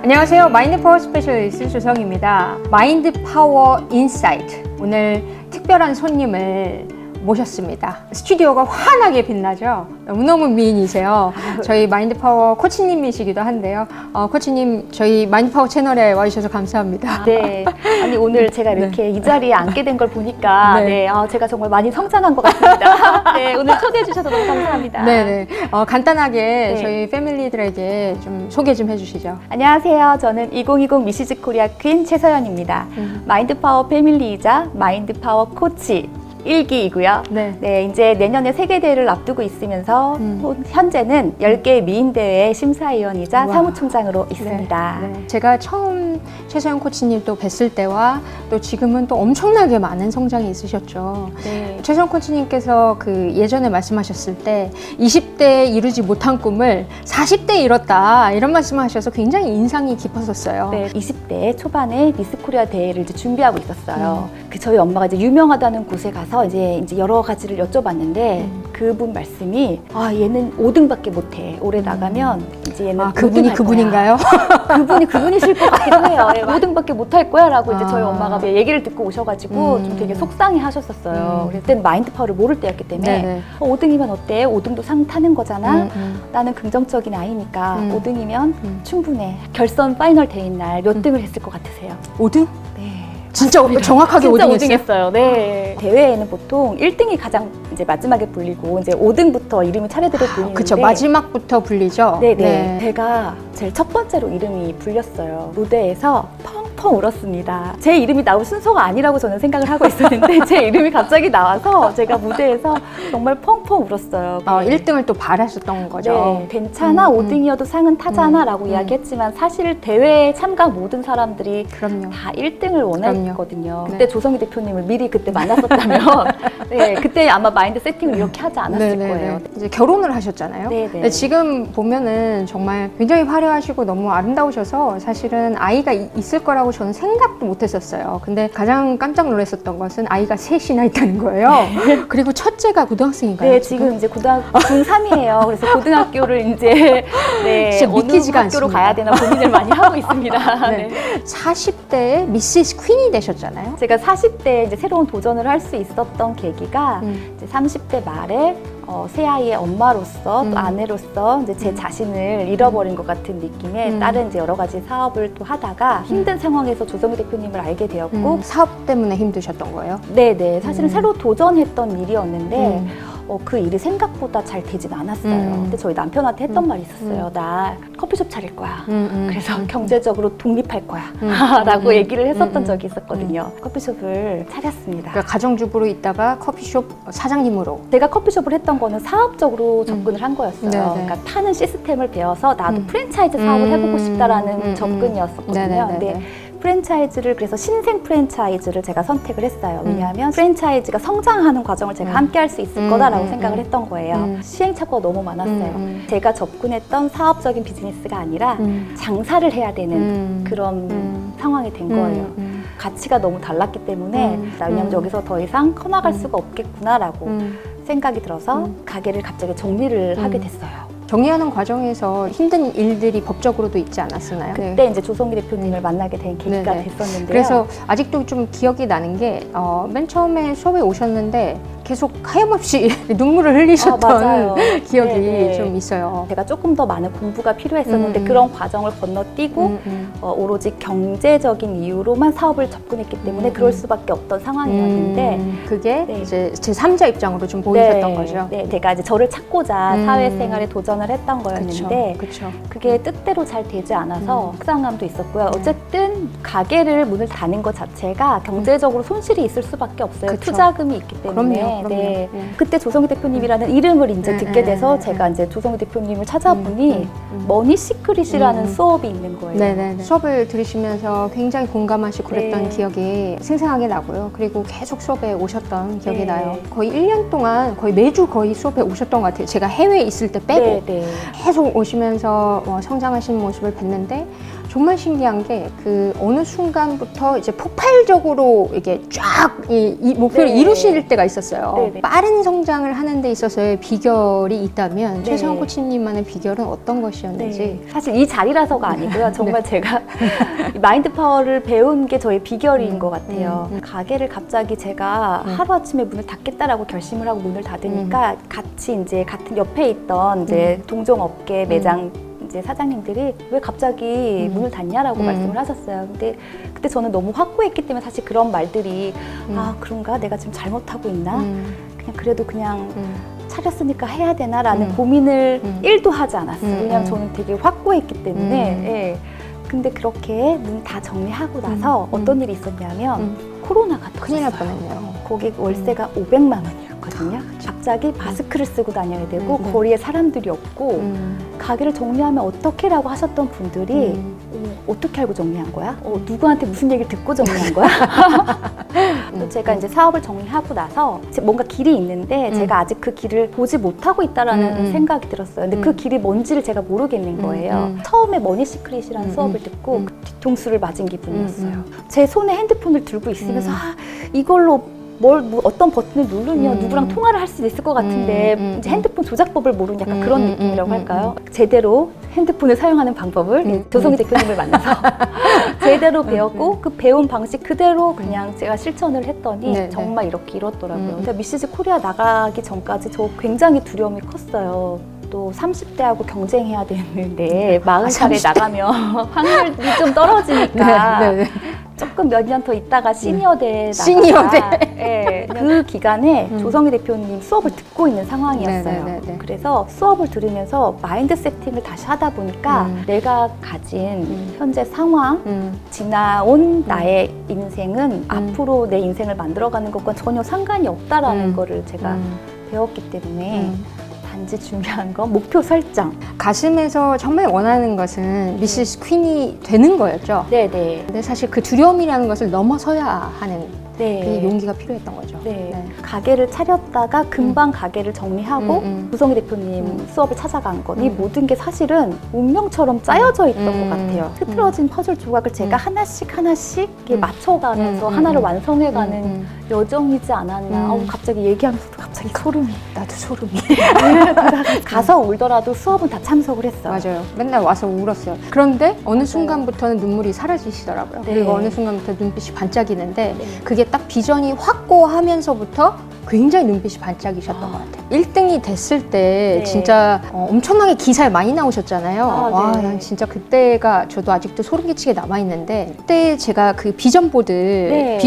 안녕하세요. 마인드 파워 스페셜리스트 조성입니다. 마인드 파워 인사이트. 오늘 특별한 손님을 모셨습니다. 스튜디오가 환하게 빛나죠? 너무너무 미인이세요. 저희 마인드 파워 코치님이시기도 한데요. 코치님, 저희 마인드 파워 채널에 와주셔서 감사합니다. 네. 아니, 오늘 제가 이렇게 이 자리에 앉게 된 걸 보니까, 네. 제가 정말 많이 성장한 것 같습니다. 네, 오늘 초대해주셔서 너무 감사합니다. 네네. 간단하게 네. 저희 패밀리들에게 좀 소개 좀 해주시죠. 안녕하세요. 저는 2020 미시즈 코리아 퀸 최서연입니다. 마인드 파워 패밀리이자 마인드 파워 코치 1기이고요. 네. 네, 이제 내년에 세계대회를 앞두고 있으면서 현재는 10개의 미인대회 심사위원이자 우와. 사무총장으로 있습니다. 네. 제가 처음 최서연 코치님 또 뵀을 때와 또 지금은 또 엄청나게 많은 성장이 있으셨죠. 네. 최서연 코치님께서 그 예전에 말씀하셨을 때 20대에 이루지 못한 꿈을 40대에 이뤘다 이런 말씀하셔서 굉장히 인상이 깊었었어요. 네, 20대 초반에 미스 코리아 대회를 이제 준비하고 있었어요. 저희 엄마가 이제 유명하다는 곳에 가서 이제 여러 가지를 여쭤봤는데 그분 말씀이 얘는 5등밖에 못해. 올해 나가면 이제 얘는 그분이 5등 할 그분인가요? 거야. 그분이실 것 같기도 해요. 5등밖에 못할 거야라고 이제 저희 엄마가 얘기를 듣고 오셔가지고 좀 되게 속상해하셨었어요. 그때는 마인드 파워를 모를 때였기 때문에 네네. 5등이면 어때? 5등도 상 타는 거잖아. 나는 긍정적인 아이니까 5등이면 충분해. 결선 파이널 대회인 날 몇 등을 했을 것 같으세요? 5등? 네. 진짜 정확하게 진짜 5등 5등 했어요? 했어요. 네. 대회에는 보통 1등이 가장 이제 마지막에 불리고 이제 5등부터 이름이 차례대로 불리는데 그쵸, 마지막부터 불리죠? 네네. 네. 제가 제일 첫 번째로 이름이 불렸어요. 무대에서 펑펑 울었습니다. 제 이름이 나올 순서가 아니라고 저는 생각을 하고 있었는데 제 이름이 갑자기 나와서 제가 무대에서 정말 펑펑 울었어요. 1등을 또 바랐었던 거죠. 네, 괜찮아. 5등이어도 상은 타잖아 라고 이야기했지만 사실 대회에 참가 모든 사람들이 그럼요. 다 1등을 원했거든요. 네. 그때 조성희 대표님을 미리 그때 만났었다면 네, 그때 아마 마인드 세팅을 이렇게 하지 않았을 거예요. 이제 결혼을 하셨잖아요. 네네. 근데 지금 보면은 정말 굉장히 화려하시고 너무 아름다우셔서 사실은 아이가 있을 거라고 저는 생각도 못 했었어요. 근데 가장 깜짝 놀랐었던 것은 아이가 셋이나 있다는 거예요. 그리고 첫째가 고등학생인가요? 네, 지금 이제 고등학교 중3이에요. 그래서 고등학교를 이제 진짜 어느 믿기지가 학교로 않습니다. 가야 되나 고민을 많이 하고 있습니다. 네. 40대에 미시스 퀸이 되셨잖아요. 제가 40대에 이제 새로운 도전을 할 수 있었던 계기가 이제 30대 말에 새 아이의 엄마로서 또 아내로서 이제 제 자신을 잃어버린 것 같은 느낌에 다른 이제 여러 가지 사업을 또 하다가 힘든 상황에서 조성희 대표님을 알게 되었고 사업 때문에 힘드셨던 거예요? 네네 사실은 새로 도전했던 일이었는데 그 일이 생각보다 잘 되진 않았어요. 근데 저희 남편한테 했던 말이 있었어요. 나 커피숍 차릴 거야. 그래서 경제적으로 독립할 거야. 라고 얘기를 했었던 적이 있었거든요. 커피숍을 차렸습니다. 그러니까 가정주부로 있다가 커피숍 사장님으로. 제가 커피숍을 했던 거는 사업적으로 접근을 한 거였어요. 네네. 그러니까 타는 시스템을 배워서 나도 프랜차이즈 사업을 해보고 싶다라는 접근이었었거든요. 네네네네. 근데 프랜차이즈를 그래서 신생 프랜차이즈를 제가 선택을 했어요. 왜냐하면 프랜차이즈가 성장하는 과정을 제가 함께 할 수 있을 거다라고 생각을 했던 거예요. 시행착오가 너무 많았어요. 제가 접근했던 사업적인 비즈니스가 아니라 장사를 해야 되는 그런 상황이 된 거예요. 가치가 너무 달랐기 때문에 왜냐하면 여기서 더 이상 커나갈 수가 없겠구나라고 생각이 들어서 가게를 갑자기 정리를 하게 됐어요. 정리하는 과정에서 힘든 일들이 법적으로도 있지 않았었나요? 그때 이제 조성희 대표님을 만나게 된 계기가 네네. 됐었는데요. 그래서 아직도 좀 기억이 나는 게 맨 처음에 수업에 오셨는데 계속 하염없이 눈물을 흘리셨던 맞아요. 기억이 네네. 좀 있어요. 제가 조금 더 많은 공부가 필요했었는데 그런 과정을 건너뛰고 오로지 경제적인 이유로만 사업을 접근했기 때문에 그럴 수밖에 없던 상황이었는데 그게 네. 이제 제 3자 입장으로 좀 보이셨던 거죠. 네, 제가 이제 저를 찾고자 사회생활에 도전을 했던 거였는데 그렇죠. 그게 뜻대로 잘 되지 않아서 속상함도 있었고요. 어쨌든 가게를 문을 닫는 것 자체가 경제적으로 손실이 있을 수밖에 없어요. 그쵸. 투자금이 있기 때문에. 그럼요. 네. 그때 조성희 대표님이라는 이름을 이제 듣게 돼서 네. 제가 이제 조성희 대표님을 찾아보니 머니 시크릿이라는 수업이 있는 거예요. 네네. 수업을 들으시면서 굉장히 공감하시고 그랬던 네. 기억이 생생하게 나고요. 그리고 계속 수업에 오셨던 기억이 네. 나요. 거의 1년 동안 거의 매주 거의 수업에 오셨던 것 같아요. 제가 해외에 있을 때 빼고 네. 계속 오시면서 성장하시는 모습을 뵀는데 정말 신기한 게 그 어느 순간부터 이제 폭발적으로 이게 쫙 이 목표를 네. 이루실 때가 있었어요. 네네. 빠른 성장을 하는 데 있어서의 비결이 있다면 네. 최수영 코치님만의 비결은 어떤 것이었는지. 네. 사실 이 자리라서가 아니고요. 정말 제가 이 마인드 파워를 배운 게 저의 비결인 것 같아요. 가게를 갑자기 제가 하루아침에 문을 닫겠다라고 결심을 하고 문을 닫으니까 같이 이제 같은 옆에 있던 이제 동종업계 매장 이제 사장님들이 왜 갑자기 문을 닫냐라고 말씀을 하셨어요. 근데 그때 저는 너무 확고했기 때문에 사실 그런 말들이 아 그런가 내가 지금 잘못하고 있나 그냥 그래도 그냥 차렸으니까 해야 되나라는 고민을 1도 하지 않았어요. 왜냐하면 저는 되게 확고했기 때문에 예. 근데 그렇게 문 다 정리하고 나서 어떤 일이 있었냐면 코로나가 큰일 날 터졌어요. 뻔했네요. 거기 월세가 500만 원이었거든요. 갑자기 마스크를 쓰고 다녀야 되고 거리에 사람들이 없고 가게를 정리하면 어떻게 라고 하셨던 분들이 어떻게 알고 정리한 거야? 누구한테 무슨 얘기를 듣고 정리한 거야? 또 제가 이제 사업을 정리하고 나서 뭔가 길이 있는데 제가 아직 그 길을 보지 못하고 있다라는 생각이 들었어요. 근데 그 길이 뭔지를 제가 모르겠는 거예요. 처음에 머니시크릿이라는 수업을 듣고 뒤통수를 맞은 기분이었어요. 제 손에 핸드폰을 들고 있으면서 아, 이걸로 뭐 어떤 버튼을 누르면 누구랑 통화를 할 수 있을 것 같은데 이제 핸드폰 조작법을 모르는 약간 그런 느낌이라고 할까요? 제대로 핸드폰을 사용하는 방법을 조성희 대표님을 만나서 제대로 배웠고 그 배운 방식 그대로 그냥 제가 실천을 했더니 정말 이렇게 이뤘더라고요. 근데 미시즈 코리아 나가기 전까지 저 굉장히 두려움이 컸어요. 또 30대하고 경쟁해야 되는데 40살에 나가면 확률이 좀 떨어지니까 조금 몇 년 더 있다가 시니어대 나가다 네. 그 기간에 조성희 대표님 수업을 듣고 있는 상황이었어요. 그래서 수업을 들으면서 마인드 세팅을 다시 하다 보니까 내가 가진 현재 상황, 지나온 나의 인생은 앞으로 내 인생을 만들어가는 것과 전혀 상관이 없다라는 거를 제가 배웠기 때문에 단지 중요한 건 목표 설정. 가슴에서 정말 원하는 것은 미시스 퀸이 되는 거였죠. 네네. 근데 사실 그 두려움이라는 것을 넘어서야 하는 그 용기가 필요했던 거죠. 네. 가게를 차렸다가 금방 가게를 정리하고 조성희 대표님 수업을 찾아간 건 이 모든 게 사실은 운명처럼 짜여져 있던 것 같아요. 흐트러진 퍼즐 조각을 제가 하나씩 이렇게 맞춰가면서 하나를 완성해가는 여정이지 않았나. 갑자기 얘기하면서도 갑자기 소름이. 나도 소름이. 가서 울더라도 수업은 다 참석을 했어요. 맞아요. 맨날 와서 울었어요. 그런데 어느 순간부터는 눈물이 사라지시더라고요. 네. 그리고 어느 순간부터 눈빛이 반짝이는데 그게 딱 비전이 확고하면서부터 굉장히 눈빛이 반짝이셨던 것 같아요. 1등이 됐을 때 진짜 엄청나게 기사에 많이 나오셨잖아요. 와, 난 진짜 그때가 저도 아직도 소름 끼치게 남아있는데 그때 제가 그 비전보드를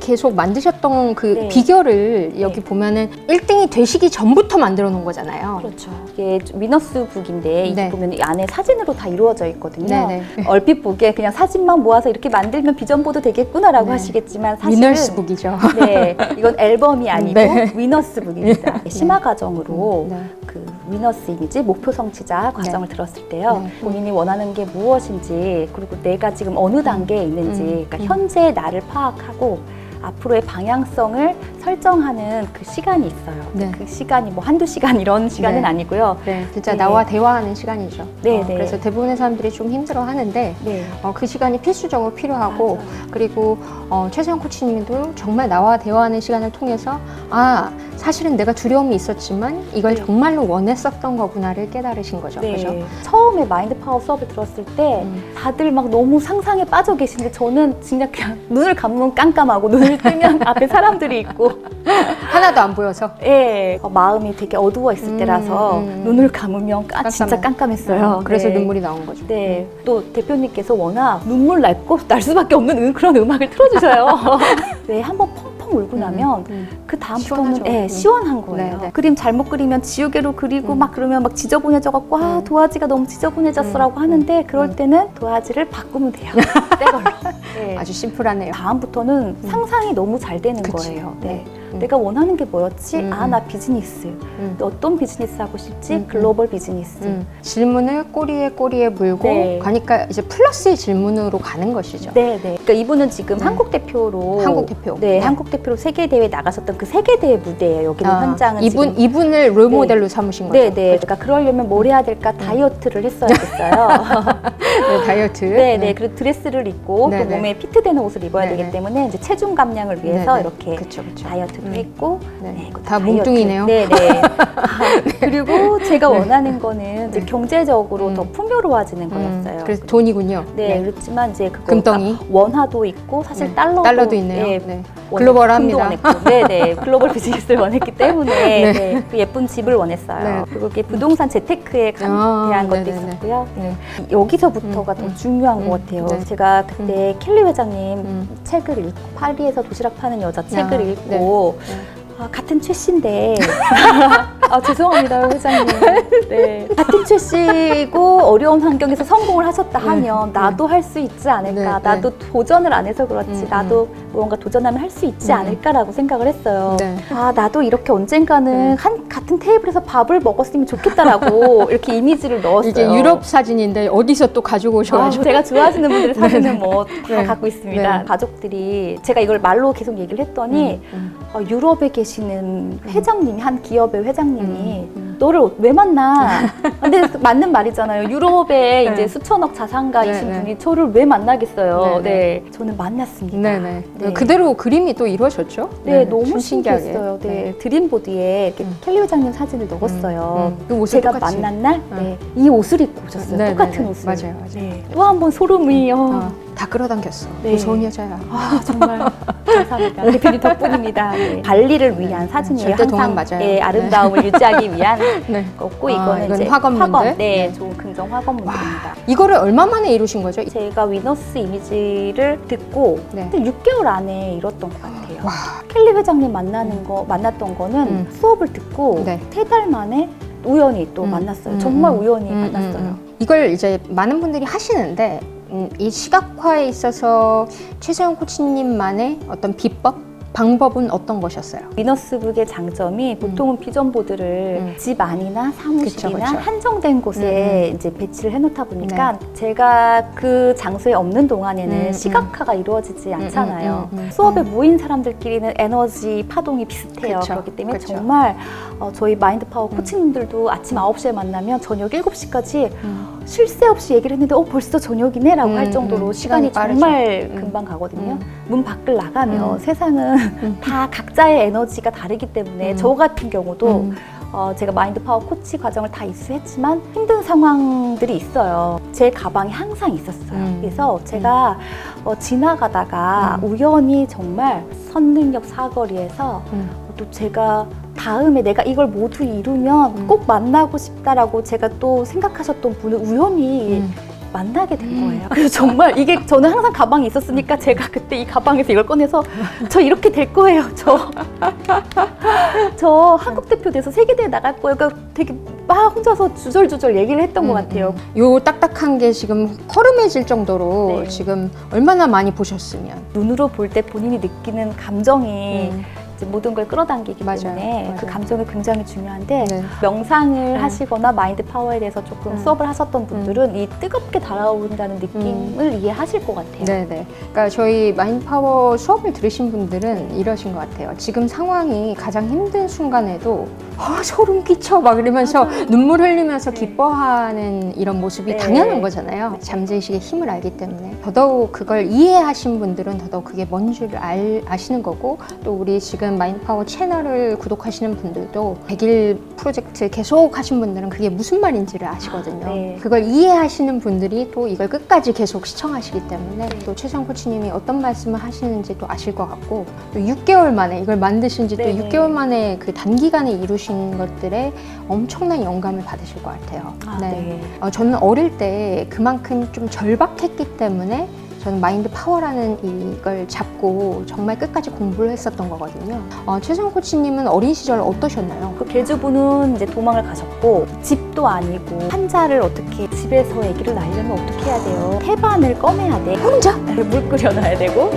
계속 만드셨던 그 비결을 여기 보면은 1등이 되시기 전부터 만들어 놓은 거잖아요. 그렇죠. 이게 위너스북인데 이게 보면 이 안에 사진으로 다 이루어져 있거든요. 얼핏 보기에 그냥 사진만 모아서 이렇게 만들면 비전보드 되겠구나라고 하시겠지만 사실은 위너스북이죠. 네, 이건 앨범이 아니고 위너스북입니다. 심화 과정으로 그 위너스 이미지 목표 성취자 과정을 들었을 때요. 본인이 원하는 게 무엇인지 그리고 내가 지금 어느 단계에 있는지 그러니까 현재의 나를 파악하고 앞으로의 방향성을 설정하는 그 시간이 있어요. 그 시간이 뭐 한두 시간 이런 시간은 아니고요. 진짜 나와 대화하는 시간이죠. 네. 그래서 대부분의 사람들이 좀 힘들어 하는데 그 시간이 필수적으로 필요하고 그리고 최수영 코치님도 정말 나와 대화하는 시간을 통해서 사실은 내가 두려움이 있었지만 이걸 정말로 원했었던 거구나를 깨달으신 거죠. 그죠? 처음에 마인드 파워 수업을 들었을 때 다들 막 너무 상상에 빠져 계신데 저는 진짜 그냥 눈을 감으면 깜깜하고 눈을 뜨면 앞에 사람들이 있고 하나도 안 보여서 마음이 되게 어두워 있을 때라서 눈을 감으면 진짜 깜깜했어요. 그래서 눈물이 나온 거죠. 또 대표님께서 워낙 눈물 날 수밖에 없는 그런 음악을 틀어주셔요. 한번 펑펑 울고 나면 그 다음부터는 시원한 거예요. 그림 잘못 그리면 지우개로 그리고 막 그러면 막 지저분해져갖고 도화지가 너무 지저분해졌어라고 하는데 그럴 때는 도화지를 바꾸면 돼요. 새 걸로. 아주 심플하네요. 다음부터는 상상이 너무 잘 되는 거예요. 내가 원하는 게 뭐였지? 나 비즈니스. 어떤 비즈니스 하고 싶지? 글로벌 비즈니스. 질문을 꼬리에 물고 네. 가니까 이제 플러스의 질문으로 가는 것이죠. 네. 그러니까 이분은 지금 한국 대표로 한국 대표. 네, 한국 대표로 세계 대회 나가셨던 그 세계 대회 무대예요. 여기는 현장은 지금 이분을 롤 모델로 삼으신 거죠. 네. 그러니까 그러려면 뭘 해야 될까? 다이어트를 했어야겠어요. 네, 다이어트. 네. 그리고 드레스를 입고 네, 또 네. 몸에 피트되는 옷을 입어야 네, 되기 네. 때문에 이제 체중 감량을 위해서 네, 네. 이렇게 그쵸. 다이어트도 했고 다 다이어트. 몽뚱이네요. 네. 그리고 제가 원하는 거는 이제 경제적으로 더 풍요로워지는 거였어요. 그래서 돈이군요. 네, 그렇지만 이제 그거 금덩이. 원화도 있고 사실 달러도 있네요. 예, 네. 글로벌합니다. 금도 원했고, 네, 글로벌 비즈니스를 원했기 때문에 네, 그 예쁜 집을 원했어요. 네. 그리고 이게 부동산 재테크에 대한 것도 네네네. 있었고요. 여기서부터가 더 중요한 것 같아요. 네. 제가 그때 켈리 회장님 책을 읽고 파리에서 도시락 파는 여자 책을 읽고 같은 최 씨인데 죄송합니다 회장님. 네. 같은 최 씨고 어려운 환경에서 성공을 하셨다 하면 나도 할 수 있지 않을까. 나도 도전을 안 해서 그렇지. 나도 무언가 도전하면 할 수 있지 않을까라고 생각을 했어요. 네. 나도 이렇게 언젠가는 같은 테이블에서 밥을 먹었으면 좋겠다라고 이렇게 이미지를 넣었어요. 이게 유럽 사진인데 어디서 또 가지고 오셔가지고. 제가 좋아하시는 분들의 사진은 뭐 다 네. 갖고 있습니다. 네. 가족들이 제가 이걸 말로 계속 얘기를 했더니 유럽에 계시는 회장님이 한 기업의 회장님이 너를 왜 만나? 근데 맞는 말이잖아요. 유럽에 이제 수천억 자산가이신 분이 저를 왜 만나겠어요? 네. 저는 만났습니다. 네네. 그대로 그림이 또 이루어졌죠? 네, 너무 좀 신기했어요. 네. 드림보드에 이렇게 켈리 회장님 사진을 넣었어요. 그 옷을 제가 똑같이. 만난 날, 이 옷을 입고 오셨어요. 네, 똑같은 네, 네. 옷을. 맞아요. 네. 또 한 번 소름이. 다 끌어당겼어. 네. 무서운 여자야. 정말 감사합니다. 대표님 덕분입니다. 네. 관리를 위한 사진이에요. 절대 동안 항상 맞아요. 아름다움을 유지하기 위한 네. 거고 이거는 이제 화건문들. 네, 좋은 긍정 화건문들입니다. 이거를 얼마 만에 이루신 거죠? 제가 위너스 이미지를 듣고 네. 6개월 안에 이뤘던 것 같아요. 와. 켈리 회장님 만났던 거는 수업을 듣고 네. 3달 만에 우연히 또 만났어요. 정말 우연히 만났어요. 이걸 이제 많은 분들이 하시는데 이 시각화에 있어서 최세영 코치님만의 어떤 비법? 방법은 어떤 것이었어요? 위너스북의 장점이 보통은 비전보드를 집 안이나 사무실이나 그쵸. 한정된 곳에 이제 배치를 해놓다 보니까 제가 그 장소에 없는 동안에는 시각화가 이루어지지 않잖아요. 수업에 모인 사람들끼리는 에너지 파동이 비슷해요. 그쵸. 그렇기 때문에 그쵸. 정말 저희 마인드 파워 코치님들도 아침 9시에 만나면 저녁 7시까지 쉴 새 없이 얘기를 했는데 벌써 저녁이네 라고 할 정도로 시간이 빠르죠. 정말 금방 가거든요. 문 밖을 나가면 세상은 다 각자의 에너지가 다르기 때문에 저 같은 경우도 제가 마인드 파워 코치 과정을 다 이수했지만 힘든 상황들이 있어요. 제 가방에 항상 있었어요. 그래서 제가 지나가다가 우연히 정말 선릉역 사거리에서 또 제가 다음에 내가 이걸 모두 이루면 꼭 만나고 싶다라고 제가 또 생각하셨던 분을 우연히 만나게 된 거예요. 그래서 정말 이게 저는 항상 가방에 있었으니까 제가 그때 이 가방에서 이걸 꺼내서 저 이렇게 될 거예요. 저 한국 대표 돼서 세계대회 나갈 거예요. 그러니까 되게 막 혼자서 주절주절 얘기를 했던 것 같아요. 요 딱딱한 게 지금 허름해질 정도로 네. 지금 얼마나 많이 보셨으면. 눈으로 볼 때 본인이 느끼는 감정이 이제 모든 걸 끌어당기기 맞아요. 때문에 맞아요. 그 감정이 굉장히 중요한데 네. 명상을 하시거나 마인드 파워에 대해서 조금 수업을 하셨던 분들은 이 뜨겁게 달아오른다는 느낌을 이해하실 것 같아요. 네네. 그러니까 저희 마인드파워 수업을 들으신 분들은 이러신 것 같아요. 지금 상황이 가장 힘든 순간에도 소름 끼쳐 막 이러면서 눈물 흘리면서 기뻐하는 이런 모습이 네. 당연한 거잖아요. 잠재의식의 힘을 알기 때문에 더더욱 그걸 이해하신 분들은 더더욱 그게 뭔 줄 아시는 거고, 또 우리 지금 마인드파워 채널을 구독하시는 분들도 100일 프로젝트 계속 하신 분들은 그게 무슨 말인지를 아시거든요. 네. 그걸 이해하시는 분들이 또 이걸 끝까지 계속 시청하시기 때문에 또 최세영 코치님이 어떤 말씀을 하시는지 또 아실 것 같고, 또 6개월 만에 이걸 만드신 지 또 네네. 6개월 만에 그 단기간에 이루신 것들에 엄청난 영감을 받으실 것 같아요. 네. 저는 어릴 때 그만큼 좀 절박했기 때문에 저는 마인드 파워라는 이걸 잡고 정말 끝까지 공부를 했었던 거거든요. 최세영 코치님은 어린 시절 어떠셨나요? 그 계주분은 이제 도망을 가셨고, 집도 아니고 환자를 어떻게 집에서 아기를 낳으려면 어떻게 해야 돼요? 태반을 꺼내야 돼. 혼자? 물 끓여놔야 되고